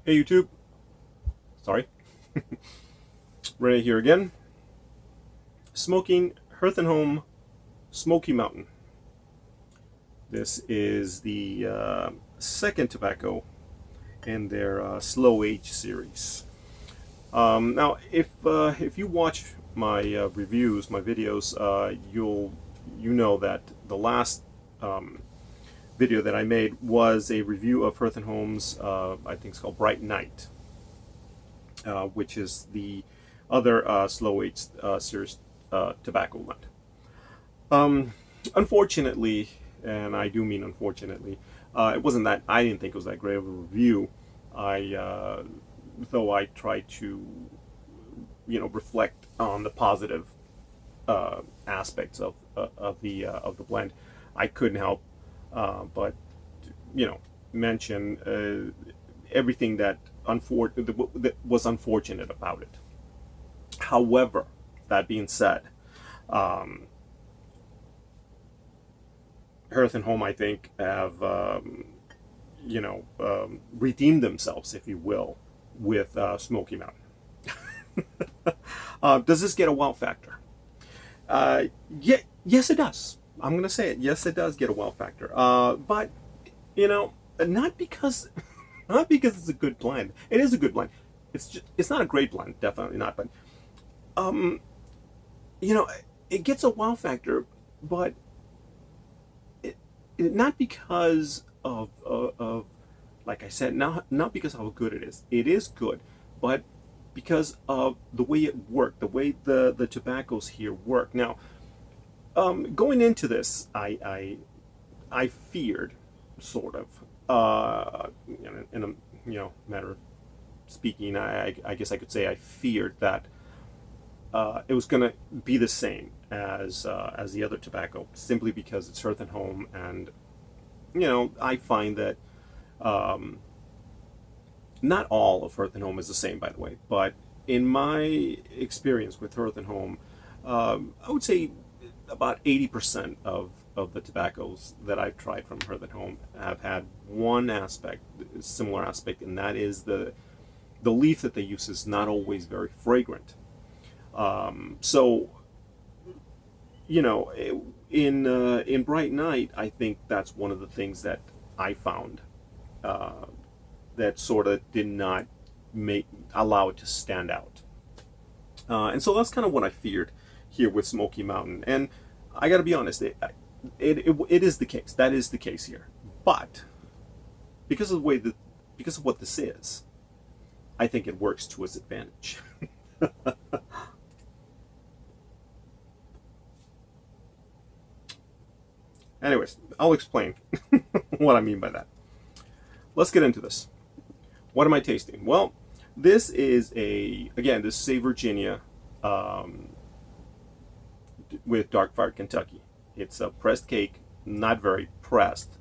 Hey YouTube, sorry, Renee here again, smoking Hearth and Home Smoky Mountain. This is the second tobacco in their slow age series. Now, if you watch my reviews, my videos, you know that the last video that I made was a review of Hearth and Home's I think it's called Bright Night, which is the other slow age series tobacco blend. Unfortunately, and I do mean unfortunately, it wasn't that I didn't think it was that great of a review. Though I tried to, reflect on the positive aspects of the blend, I couldn't help but mention everything that was unfortunate about it. However, that being said, Hearth and Home, I think, have redeemed themselves, if you will, with Smoky Mountain. Does this get a wow factor? Yes, it does. I'm going to say it. Yes, it does get a wow factor. But not because it's a good blend. It is a good blend. It's not a great blend, definitely not. But it gets a wow factor, but not because of like I said, not because of how good it is. It is good, but because of the way it worked, the way the tobaccos here work. Now, going into this, I feared, sort of, in a matter of speaking, I guess I could say I feared that it was going to be the same as the other tobacco, simply because it's Hearth and Home, and I find that not all of Hearth and Home is the same, by the way, but in my experience with Hearth and Home, I would say about 80% of the tobaccos that I've tried from Hearth and Home have had one similar aspect, and that is the leaf that they use is not always very fragrant. So, in Bright Night, I think that's one of the things that I found that sort of did not allow it to stand out. And so that's kind of what I feared here with Smoky Mountain. And I got to be honest, it is the case. That is the case here. But because of what this is, I think it works to its advantage. Anyways, I'll explain what I mean by that. Let's get into this. What am I tasting? Well, this is a Virginia with dark fired Kentucky. It's a pressed cake, not very pressed.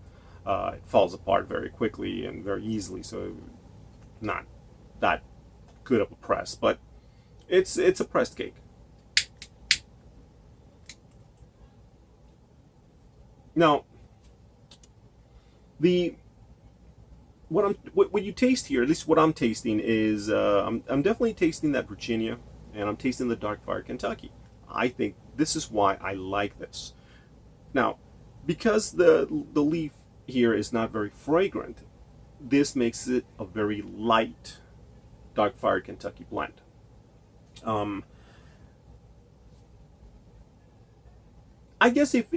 It falls apart very quickly and very easily, so not that good of a press, but it's a pressed cake. Now, what you taste here, at least what I'm tasting, is I'm definitely tasting that Virginia, and I'm tasting the dark fire Kentucky. I think this is why I like this. Now, because the leaf here is not very fragrant, this makes it a very light dark fire Kentucky blend. I guess if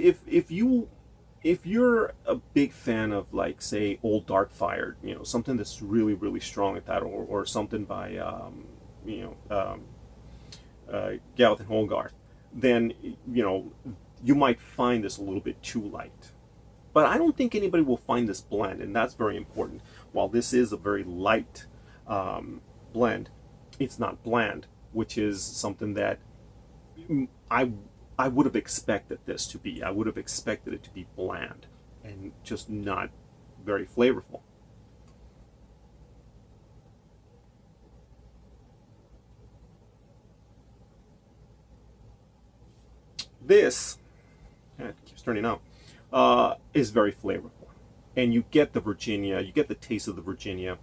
you're a big fan of, like, say, old dark fired, something that's really, really strong at that, or something by Galleth and Holgarth, then you might find this a little bit too light. But I don't think anybody will find this blend, and that's very important. While this is a very light blend, it's not bland, which is something that I would have expected this to be. I would have expected it to be bland and just not very flavorful. This, it keeps turning out, is very flavorful. And you get the Virginia, you get the taste of the Virginia.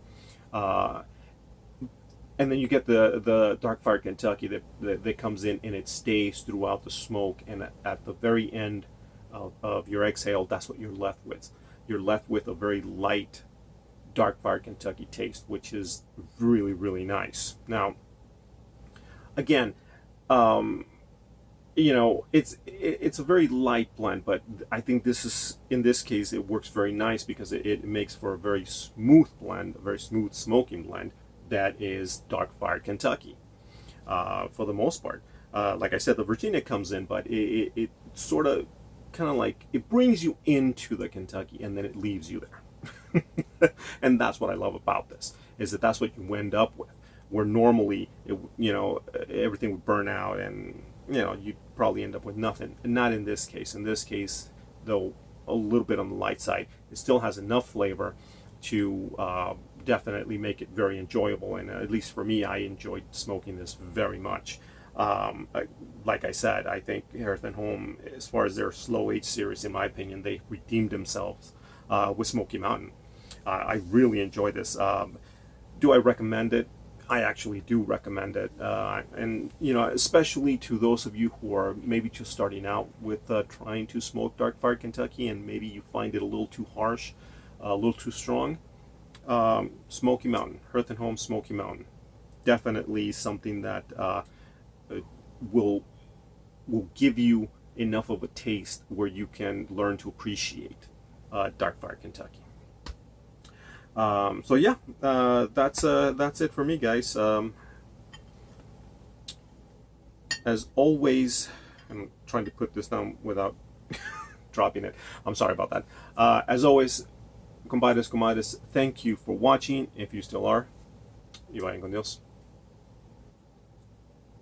and then you get the dark fire Kentucky that comes in and it stays throughout the smoke, and at the very end of your exhale, that's what you're left with. You're left with a very light dark fire Kentucky taste, which is really, really nice. Now, again, um, it's a very light blend, but I think this is, in this case, it works very nice because it makes for a very smooth blend, a very smooth smoking blend that is dark fire Kentucky, for the most part. Like I said, the Virginia comes in, but it sort of kind of like it brings you into the Kentucky and then it leaves you there. And that's what I love about this, is that that's what you end up with, where normally everything would burn out and you'd probably end up with nothing. And not in this case. In this case, though a little bit on the light side, it still has enough flavor to definitely make it very enjoyable. And at least for me, I enjoyed smoking this very much. Like I said, I think Hearth and Home, as far as their slow age series, in my opinion, they redeemed themselves with Smoky Mountain. I really enjoy this. Do I recommend it? I actually do recommend it, and especially to those of you who are maybe just starting out with trying to smoke dark fire Kentucky, and maybe you find it a little too harsh, a little too strong. Smoky Mountain, Hearth and Home Smoky Mountain, definitely something that will give you enough of a taste where you can learn to appreciate dark fire Kentucky. So yeah, that's it for me, guys. As always, I'm trying to put this down without dropping it. I'm sorry about that. As always, compadres, comadres, thank you for watching. If you still are, y vayan con Dios.